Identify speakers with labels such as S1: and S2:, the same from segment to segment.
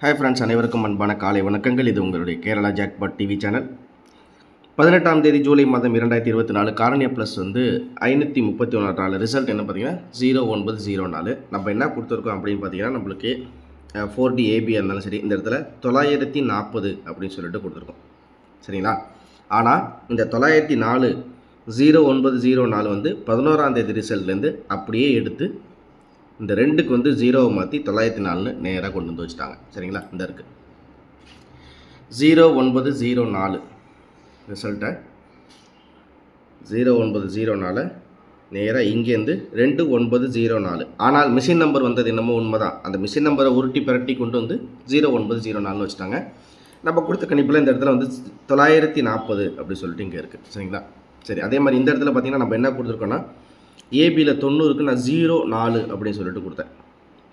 S1: Hi friends, அனைவருக்கும் அன்பான காலை வணக்கங்கள். இது உங்களுடைய கேரளா ஜாக்பாட் டிவி சேனல். 18ஆம் தேதி ஜூலை மாதம் 2024 காரணியா ப்ளஸ் வந்து 531 ரிசல்ட் என்ன பார்த்தீங்கன்னா 0904. நம்ம என்ன கொடுத்துருக்கோம் அப்படின்னு பார்த்தீங்கன்னா நம்மளுக்கு 4D AB இருந்தாலும் சரி, இந்த இடத்துல 940 அப்படின்னு சொல்லிட்டு கொடுத்துருக்கோம். சரிங்களா? ஆனால் இந்த 904 0904 வந்து 11ஆம் தேதி ரிசல்ட்லேருந்து அப்படியே எடுத்து இந்த ரெண்டுக்கு வந்து 0வை மாற்றி 904ன்னு நேராக கொண்டு வந்து வச்சுட்டாங்க. சரிங்களா? இந்த இருக்குது 0904 ரிசல்ட்டை 0904 நேராக இங்கேருந்து 2904. ஆனால் மிஷின் நம்பர் வந்தது என்னமோ உண்மை தான். அந்த மிஷின் நம்பரை உருட்டி பிரட்டி கொண்டு வந்து 0904ன்னு வச்சுட்டாங்க. நம்ம கொடுத்த கணிப்பில் இந்த இடத்துல வந்து 940 அப்படி சொல்லிட்டு இங்கே இருக்குது. சரிங்களா? சரி, அதே மாதிரி இந்த இடத்துல பார்த்திங்கன்னா நம்ம என்ன கொடுத்துருக்கோன்னா ஏபியில் 90க்கு நான் 04 அப்படின்னு சொல்லிட்டு கொடுத்தேன்.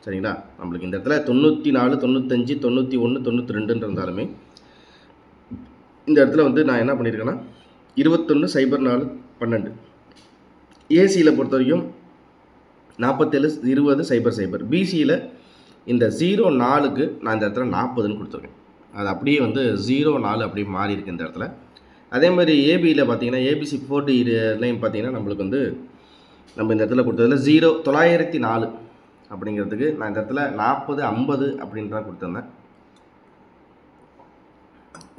S1: சரிங்களா? நம்மளுக்கு இந்த இடத்துல 94, 95, 91, 92 இருந்தாலுமே இந்த இடத்துல வந்து நான் என்ன பண்ணியிருக்கேன்னா 21, 04, 12. ஏசியில் பொறுத்த வரைக்கும் 47, 20, 00. பிசியில் இந்த 04க்கு நான் இந்த இடத்துல 40ன்னு கொடுத்துருக்கேன். அது அப்படியே வந்து 04 அப்படியே மாறி இருக்குது இந்த இடத்துல. அதே மாதிரி ஏபியில் பார்த்தீங்கன்னா ஏபிசி 4Dலையும் பார்த்தீங்கன்னா நம்மளுக்கு வந்து நம்ம இந்த இடத்துல கொடுத்ததில் 904 அப்படிங்கிறதுக்கு நான் இந்த இடத்துல 40, 50 அப்படின்ற கொடுத்துருந்தேன்.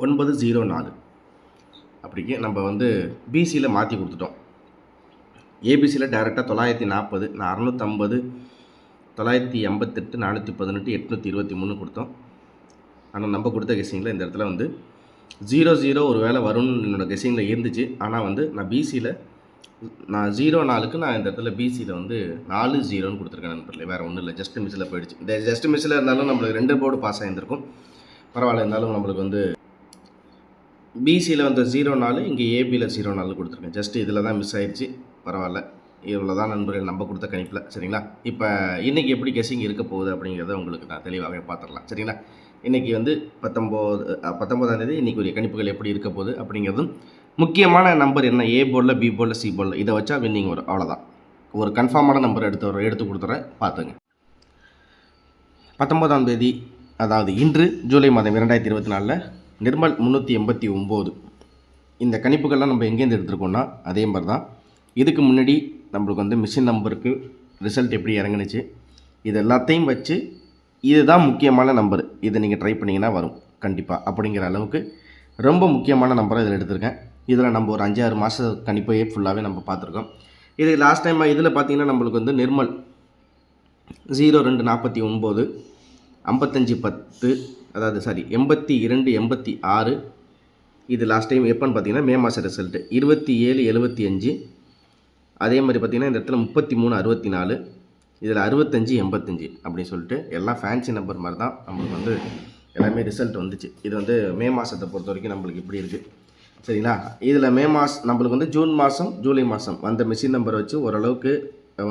S1: 904 அப்படிக்கு நம்ம வந்து பிசியில் மாற்றி கொடுத்துட்டோம். ஏபிசியில் டேரெக்டாக 940, நான் 650, 988, 418, 823 கொடுத்தோம். ஆனால் நம்ம கொடுத்த கெஸ்ஸிங்கில் இந்த இடத்துல வந்து 00 ஒரு வேளை வரும்னு என்னோடய கெஸ்ஸிங்கில் இருந்துச்சு. ஆனால் வந்து நான் பிசியில் நான் 04க்கு நான் இந்த இடத்துல பிசியில் வந்து 40ன்னு கொடுத்துருக்கேன் நண்பர்களே. வேறு ஒன்றும் இல்லை, ஜஸ்ட் மிஸ்ஸில் போயிடுச்சு. இந்த ஜஸ்ட் மிஸ்ஸில் இருந்தாலும் நம்மளுக்கு 2 போர்டு பாஸ் ஆகியிருந்திருக்கும். பரவாயில்ல, இருந்தாலும் நம்மளுக்கு வந்து பிசியில் வந்து 04, இங்கே ஏபியில் 04 கொடுத்துருக்கேன். ஜஸ்ட் இதில் தான் மிஸ் ஆகிடுச்சு. பரவாயில்ல, இவ்வளோ தான் நண்பர்கள் நம்ம கொடுத்த கணிப்பில். சரிங்களா? இப்போ இன்றைக்கி எப்படி கெஸ்ஸிங் இருக்க போகுது அப்படிங்கிறத உங்களுக்கு நான் தெளிவாகவே பார்த்துடலாம். சரிங்களா? இன்றைக்கி வந்து 19ஆம் தேதி இன்றைக்கி ஒரு கணிப்புகள் எப்படி இருக்க போகுது அப்படிங்கிறதும், முக்கியமான நம்பர் என்ன, ஏ போர்டில், பி போர்டில், சி போர்டில், இதை வச்சா வின்னிங் வரும். அவ்வளோதான். ஒரு கன்ஃபார்மான நம்பர் எடுத்து கொடுத்துறேன், பார்த்துங்க. 19ஆம் தேதி அதாவது இன்று ஜூலை மாதம் 2024 நிர்மல் 389. இந்த கணிப்புகள்லாம் நம்ம எங்கேருந்து எடுத்துருக்கோம்னா அதே மாதிரி தான். இதுக்கு முன்னாடி நம்மளுக்கு வந்து மிஷின் நம்பருக்கு ரிசல்ட் எப்படி இறங்குனுச்சு, இது எல்லாத்தையும் வச்சு இதுதான் முக்கியமான நம்பர், இதை நீங்கள் ட்ரை பண்ணிங்கன்னா வரும் கண்டிப்பாக அப்படிங்கிற அளவுக்கு ரொம்ப முக்கியமான நம்பரை இதில் எடுத்திருக்கேன். இதில் நம்ம ஒரு 5-6 மாத கணிப்பையே ஃபுல்லாகவே நம்ம பார்த்துருக்கோம். இது லாஸ்ட் டைம் இதில் பார்த்திங்கன்னா நம்மளுக்கு வந்து நிர்மல் 0249, 5510, அதாவது 82, 86. இது லாஸ்ட் டைம் எப்போன்னு பார்த்தீங்கன்னா மே மாத ரிசல்ட்டு 27, 75. அதே மாதிரி பார்த்திங்கன்னா இந்த இடத்துல 33, 64. இதில் 65, 85 அப்படின்னு சொல்லிட்டு எல்லாம் ஃபேன்சி நம்பர் மாதிரி தான் நம்மளுக்கு வந்து எல்லாமே ரிசல்ட் வந்துச்சு. இது வந்து மே மாதத்தை பொறுத்த வரைக்கும் நம்மளுக்கு இப்படி இருக்குது. சரிங்களா? இதில் மே மாதம் நம்மளுக்கு வந்து ஜூன் மாதம், ஜூலை மாதம் வந்த மிஷின் நம்பரை வச்சு ஓரளவுக்கு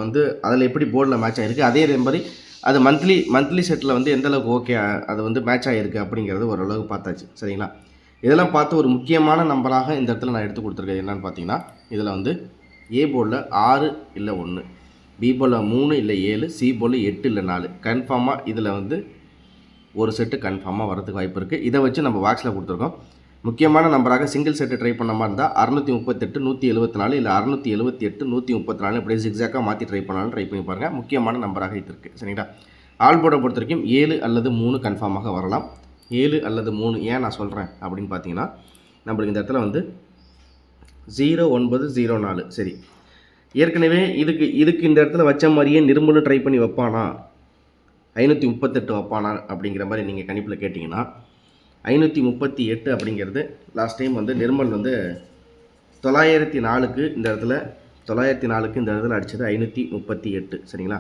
S1: வந்து அதில் எப்படி போர்டில் மேட்ச் ஆகிருக்கு, அதே மாதிரி அது மந்த்லி செட்டில் வந்து எந்தளவுக்கு ஓகே அது வந்து மேட்ச் ஆகிருக்கு அப்படிங்கிறது ஓரளவுக்கு பார்த்தாச்சு. சரிங்களா? இதெல்லாம் பார்த்து ஒரு முக்கியமான நம்பராக இந்த இடத்துல நான் எடுத்து கொடுத்துருக்கேன். என்னென்னு பார்த்தீங்கன்னா இதில் வந்து ஏ போர்டில் 6 இல்லை 1, பி போர்டில் 3 இல்லை 7, சி போர்டில் 8 இல்லை 4. கன்ஃபார்மாக இதில் வந்து ஒரு செட்டு கன்ஃபார்மாக வரதுக்கு வாய்ப்பு இருக்குது. இதை வச்சு நம்ம பாக்ஸில் கொடுத்துருக்கோம். முக்கியமான நம்பராக சிங்கிள் செட்டு ட்ரை பண்ண மாதிரி இருந்தால் 638, 174 இல்லை 678, 134 இப்படியே ஜிக்ஸாக்காக மாற்றி ட்ரை பண்ணாலும் ட்ரை பண்ணி பாருங்கள். முக்கியமான நம்பராக இது இருக்குது. சரிங்களா? ஆல் போர்டை பொறுத்த வரைக்கும் 7 அல்லது 3 கன்ஃபார்மாக வரலாம். 7 அல்லது 3 ஏன் நான் சொல்கிறேன் அப்படின்னு பார்த்தீங்கன்னா நம்மளுக்கு இந்த இடத்துல வந்து 0904. சரி, ஏற்கனவே இதுக்கு இந்த இடத்துல வச்ச மாதிரியே நிர்மலும் ட்ரை பண்ணி வைப்பானா, 538 வைப்பானா அப்படிங்கிற மாதிரி நீங்கள் கணிப்பில் கேட்டிங்கன்னா 538 அப்படிங்கிறது லாஸ்ட் டைம் வந்து நிர்மல் வந்து 904க்கு இந்த இடத்துல 904க்கு இந்த இடத்துல அடித்தது 538. சரிங்களா?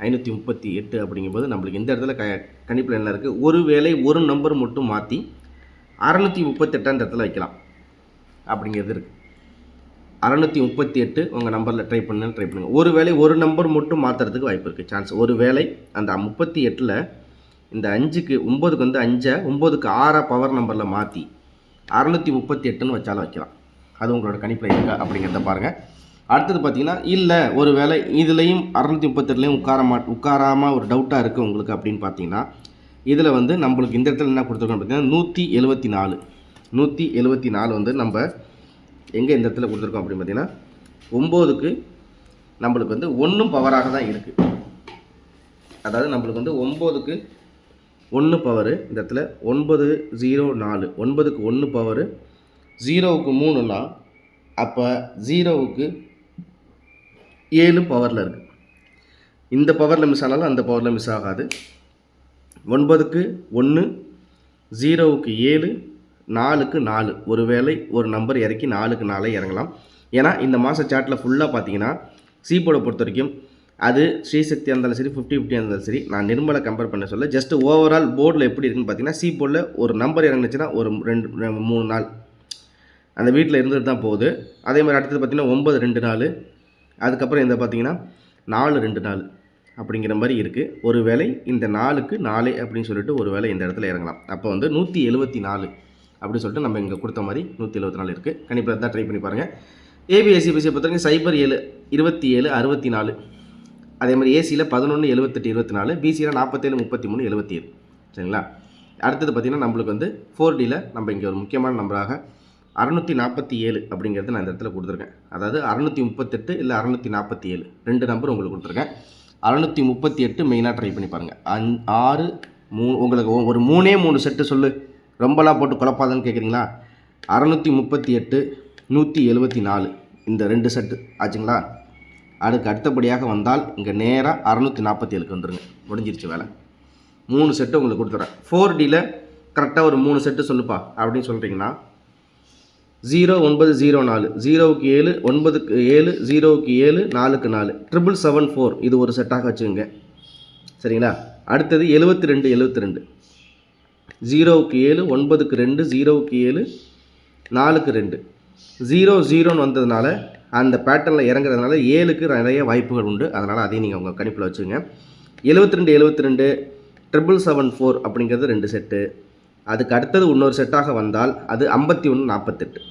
S1: 538 அப்படிங்கும்போது நம்மளுக்கு இந்த இடத்துல கணிப்பில் என்ன இருக்குது, ஒரு வேளை ஒரு நம்பர் மட்டும் மாற்றி 638 அந்த இடத்துல வைக்கலாம் அப்படிங்கிறது இருக்குது. 638 உங்கள் நம்பரில் ட்ரை பண்ணுங்கள். ஒரு வேளை ஒரு நம்பர் மட்டும் மாற்றுறதுக்கு வாய்ப்பு இருக்குது, சான்ஸ். ஒரு வேளை அந்த 38ல் இந்த 5க்கு 9க்கு வந்து 5, 9க்கு 6 பவர் நம்பரில் மாற்றி 638ன்னு வச்சாலும் வைக்கலாம். அது உங்களோட கணிப்பில் இருக்கா அப்படிங்கிறத பாருங்கள். அடுத்தது பார்த்தீங்கன்னா இல்லை ஒரு வேளை இதுலேயும் 638லேயும் உட்காராமல் ஒரு டவுட்டாக இருக்குது உங்களுக்கு அப்படின்னு பார்த்தீங்கன்னா இதில் வந்து நம்மளுக்கு இந்த இடத்துல என்ன கொடுத்துருக்கோம் பார்த்தீங்கன்னா 174 வந்து நம்ம எங்கே இந்த இடத்துல கொடுத்துருக்கோம் அப்படின்னு பார்த்தீங்கன்னா 9க்கு நம்மளுக்கு வந்து 1 பவராக தான் இருக்குது. அதாவது நம்மளுக்கு வந்து 9க்கு 1 பவரு இந்த இடத்துல 904 9க்கு 1 பவரு 0க்கு 3னா அப்போ 0க்கு 7 பவரில் இருக்குது. இந்த பவரில் மிஸ் ஆனாலும் அந்த பவரில் மிஸ் ஆகாது. 9க்கு 1 0க்கு 7 4க்கு 4 ஒரு வேளை ஒரு நம்பர் இறக்கி 4க்கு 4 இறங்கலாம். ஏன்னா இந்த மாத சார்ட்டில் ஃபுல்லாக பார்த்தீங்கன்னா சி போர்டை பொறுத்த வரைக்கும் அது ஸ்ரீசக்தியாக இருந்தாலும் சரி 50-50 இருந்தாலும் சரி நான் நிர்மலை கம்பேர் பண்ண சொல்ல ஜஸ்ட் ஓவரால் போர்டில் எப்படி இருக்குன்னு பார்த்தீங்கன்னா சி போர்டில் ஒரு நம்பர் இறங்குச்சுன்னா ஒரு 2-3 நாள் அந்த வீட்டில் இருந்துட்டு தான் போகுது. அதே மாதிரி அடுத்தது பார்த்திங்கன்னா 9 2 நாள், அதுக்கப்புறம் இந்த பார்த்திங்கன்னா 4 2 நாள் அப்படிங்கிற மாதிரி இருக்குது. ஒரு வேளை இந்த 4க்கு 4 அப்படின்னு சொல்லிட்டு ஒரு வேளை இந்த இடத்துல இறங்கலாம். அப்போ வந்து 174 அப்படின்னு சொல்லிட்டு நம்ம இங்கே கொடுத்த மாதிரி 174 இருக்குது. கண்டிப்பாக தான் ட்ரை பண்ணி பாருங்கள். ஏபிஎஸ்சிபிசியை பொறுத்தவரைக்கும் 07 27 64, அதே மாதிரி ஏசியில் 11 78 24, பிசியில் 47 33 77. சரிங்களா? அடுத்தது பார்த்திங்கன்னா நம்மளுக்கு வந்து 4Dயில் நம்ம இங்கே ஒரு முக்கியமான நம்பராக 647 அப்படிங்கிறது நான் இந்த இடத்துல கொடுத்துருக்கேன். அதாவது 638 இல்லை 647 2 நம்பர் உங்களுக்கு கொடுத்துருக்கேன். 638 மெயினாக ட்ரை பண்ணி பாருங்கள். 6 3 உங்களுக்கு ஒரு 3 செட்டு சொல்லு, ரொம்பலாம் போட்டு குழப்பாதன்னு கேட்குறீங்களா? 638 174 இந்த 2 செட்டு ஆச்சுங்களா? அதுக்கு அடுத்தபடியாக வந்தால் இங்கே நேராக 647க்கு வந்துடுங்க. முடிஞ்சிருச்சு வேலை. 3 செட்டு உங்களுக்கு கொடுத்துட்றேன். 4Dயில் கரெக்டாக ஒரு 3 செட்டு சொல்லுப்பா அப்படின்னு சொல்கிறீங்கன்னா 0904 0க்கு 7 9க்கு 7 0க்கு 7 4க்கு 4 774 இது ஒரு செட்டாக வச்சுக்கோங்க. சரிங்களா? அடுத்தது 72 72 0க்கு 7 9க்கு 2 0க்கு 7 4க்கு 2 00ன்னு வந்ததுனால அந்த பேட்டர்னில் இறங்குறதுனால 7க்கு நிறைய வாய்ப்புகள் உண்டு. அதனால் அதையும் நீங்கள் உங்கள் கணிப்பில் வச்சுங்க. 72 72 774 அப்படிங்கிறது 2 செட்டு. அதுக்கு அடுத்தது இன்னொரு செட்டாக வந்தால் அது 51 48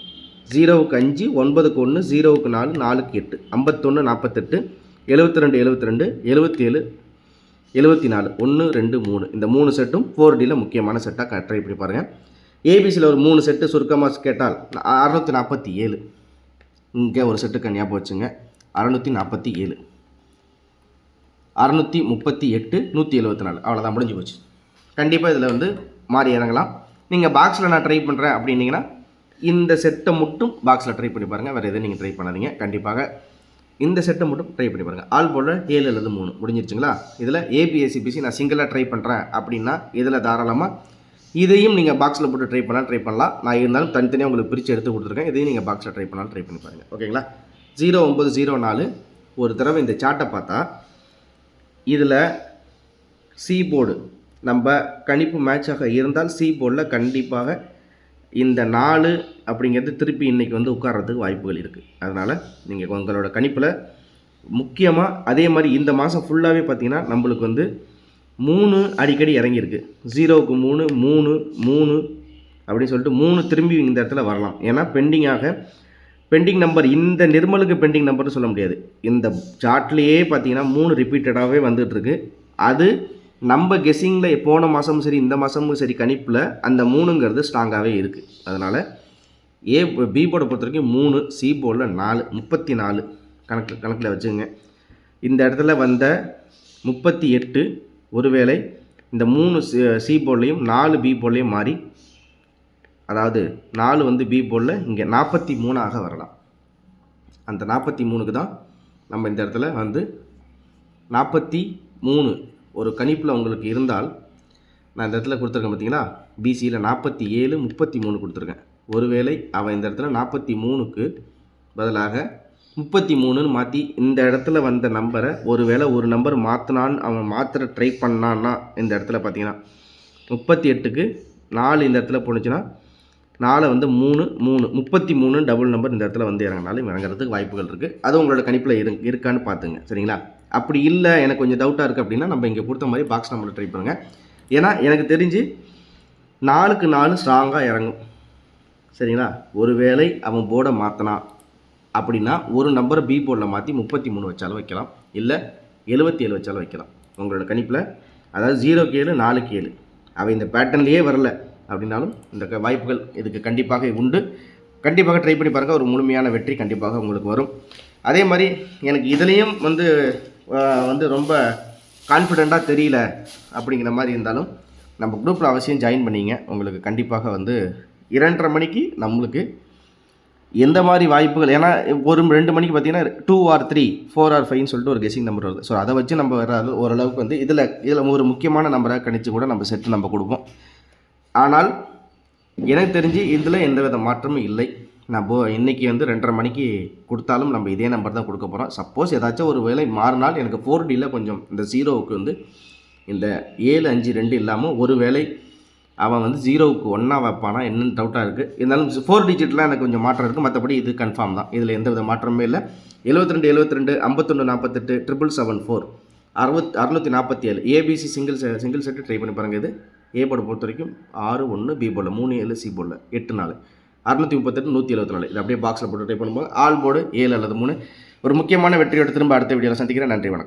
S1: 0க்கு 5 9க்கு 1 0க்கு 4 4க்கு 8 51 48 72 72 77 74 1 2 3 இந்த 3 செட்டும் 4Dயில் முக்கியமான செட்டாக ட்ரை பண்ணி பாருங்கள். ஏபிசியில் ஒரு 3 செட்டு சுருக்கமாக கேட்டால் 647 இங்கே ஒரு செட்டுக்கு ஞாபகம் வச்சுங்க. 647 638 174 அவ்வளோதான், முடிஞ்சு போச்சு. கண்டிப்பாக இதில் வந்து மாறி இறங்கலாம். நீங்கள் பாக்ஸில் நான் ட்ரை பண்ணுறேன் அப்படின்னீங்கன்னா இந்த செட்டை மட்டும் பாக்ஸில் ட்ரை பண்ணி பாருங்கள். வேறு எதுவும் நீங்கள் ட்ரை பண்ணாதீங்க. கண்டிப்பாக இந்த செட்டை மட்டும் ட்ரை பண்ணி பாருங்கள். ஆல் போல் 7 அல்லது 3 முடிஞ்சிருச்சுங்களா? இதில் ஏபிஎஸ்சிபிசி நான் சிங்கிளாக ட்ரை பண்ணுறேன் அப்படின்னா இதில் தாராளமாக இதையும் நீங்கள் பாக்ஸில் போட்டு ட்ரை பண்ணலாம். நான் இருந்தாலும் தனித்தனியாக உங்களுக்கு பிரித்து எடுத்து கொடுத்துருக்கேன். இதையும் நீங்கள் பாக்ஸில் ட்ரை பண்ணாலும் ட்ரை பண்ணி பாருங்கள். ஓகேங்களா? 0904 ஒரு தடவை இந்த சார்ட்டை பார்த்தா இதில் சி போர்டு நம்ம கணிப்பு மேட்சாக இருந்தால் சி போர்டில் கண்டிப்பாக இந்த 4 அப்படிங்கிறது திருப்பி இன்றைக்கி வந்து உட்கார்றதுக்கு வாய்ப்புகள் இருக்குது. அதனால் நீங்கள் உங்களோட கணிப்பில் முக்கியமாக அதே மாதிரி இந்த மாதம் ஃபுல்லாகவே பார்த்திங்கன்னா நம்மளுக்கு வந்து 3 அடிக்கடி இறங்கியிருக்கு. 0க்கு 3 3 3 அப்படின்னு சொல்லிட்டு 3 திரும்பி இந்த இடத்துல வரலாம். ஏன்னா பெண்டிங் நம்பர் இந்த நிர்மலுக்கு பெண்டிங் நம்பர்னு சொல்ல முடியாது. இந்த சார்ட்லேயே பார்த்தீங்கன்னா 3 ரிப்பீட்டடாகவே வந்துட்டுருக்கு. அது நம்ம கெஸ்ஸிங்கில் போன மாதமும் சரி இந்த மாதமும் சரி கணிப்பில் அந்த 3ங்கிறது ஸ்ட்ராங்காகவே இருக்குது. அதனால் பி போர்டை பொறுத்த வரைக்கும் 3, சி போர்டில் 4 34 கணக்கில் வச்சுங்க. இந்த இடத்துல வந்த 38 ஒருவேளை இந்த 3 சி போர்ட்லேயும் 4 பி போர்ட்லேயும் மாறி, அதாவது 4 வந்து பி போர்டில் இங்கே 43ஆக வரலாம். அந்த 43க்கு தான் நம்ம இந்த இடத்துல வந்து 43 ஒரு கணிப்பில் உங்களுக்கு இருந்தால் நான் இந்த இடத்துல கொடுத்துருக்கேன் பார்த்தீங்களா? பிசியில் 47 33 கொடுத்துருக்கேன். ஒருவேளை அவன் இந்த இடத்துல 43க்கு பதிலாக 33ன்னு மாற்றி இந்த இடத்துல வந்த நம்பரை ஒருவேளை ஒரு நம்பர் மாற்றினான்னு அவன் மாத்திர ட்ரை பண்ணான்னா இந்த இடத்துல பார்த்தீங்கன்னா 38க்கு 4 இந்த இடத்துல போணுச்சுன்னா 4 வந்து 3 33 டபுள் நம்பர் இந்த இடத்துல வந்து இறங்கினாலும் இறங்குறதுக்கு வாய்ப்புகள் இருக்குது. அது உங்களோட கணிப்பில் இருக்கான்னு பார்த்துங்க. சரிங்களா? அப்படி இல்லை எனக்கு கொஞ்சம் டவுட்டாக இருக்குது அப்படின்னா நம்ம இங்கே கொடுத்த மாதிரி பாக்ஸ் நம்பரில் ட்ரை பண்ணுங்கள். ஏன்னா எனக்கு தெரிஞ்சு 4க்கு 4 ஸ்ட்ராங்காக இறங்கும். சரிங்களா? ஒருவேளை அவன் போர்டை மாற்றினான் அப்படின்னா ஒரு நம்பரை பி போர்டில் மாற்றி 33 வச்சாலும் வைக்கலாம், இல்லை 77 வச்சாலும் வைக்கலாம். உங்களோட கணிப்பில் அதாவது 0க்கு 7 4க்கு 7 அவை இந்த பேட்டர்ன்லேயே வரல அப்படின்னாலும் இந்த வாய்ப்புகள் இதுக்கு கண்டிப்பாக உண்டு. கண்டிப்பாக ட்ரை பண்ணி பாருங்கள், ஒரு முழுமையான வெற்றி கண்டிப்பாக உங்களுக்கு வரும். அதே மாதிரி எனக்கு இதுலேயும் வந்து ரொம்ப கான்ஃபிடெண்ட்டாக தெரியல அப்படிங்கிற மாதிரி இருந்தாலும் நம்ம குரூப்பில் அவசியம் ஜாயின் பண்ணிங்க. உங்களுக்கு கண்டிப்பாக வந்து 2:30 மணிக்கு நம்மளுக்கு எந்த மாதிரி வாய்ப்புகள், ஏன்னா ஒரு 2 மணிக்கு பார்த்தீங்கன்னா 2 or 3 4 or 5ன்னு சொல்லிட்டு ஒரு கெஸிங் நம்பர் வருது. ஸோ அதை வச்சு நம்ம ஓரளவுக்கு வந்து இதில் ஒரு முக்கியமான நம்பராக கணிச்சு கூட நம்ம செட்டு நம்ம கொடுப்போம். ஆனால் எனக்கு தெரிஞ்சு இதில் எந்தவித மாற்றமும் இல்லை. நம்ம இன்றைக்கி வந்து 2:30 மணிக்கு கொடுத்தாலும் நம்ம இதே நம்பர் தான் கொடுக்க போகிறோம். சப்போஸ் ஏதாச்சும் ஒரு வேளை மாறினால் எனக்கு 4Dயில் கொஞ்சம் இந்த 0வுக்கு வந்து இந்த 7 5 2 இல்லாமல் ஒரு வேளை அவன் வந்து 0வுக்கு 1 வைப்பானா என்னென்னு டவுட்டாக இருக்குது. இருந்தாலும் 4 டிஜிட்லாம் எனக்கு கொஞ்சம் மாற்றம் இருக்குது. மற்றபடி இது கன்ஃபார்ம் தான், இதில் எந்த வித மாற்றமே இல்லை. 72 72 51 48 774 647 ஏபிசி சிங்கிள் செட்டு ட்ரை பண்ணி பாருங்கள். இது ஏ போர்டை பொறுத்த வரைக்கும் 6 1 பி போர்டில் 3 7 சி போர்டில் 8 4 638 174 இது அப்படியே பாக்ஸில் போட்டு ட்ரை பண்ணும்போது ஆல் போர்டு 7 அல்லது 3 ஒரு முக்கியமான வெற்றியோடு திரும்ப அடுத்த வீடியோவில் சந்திக்கிறேன். நன்றி, வணக்கம்.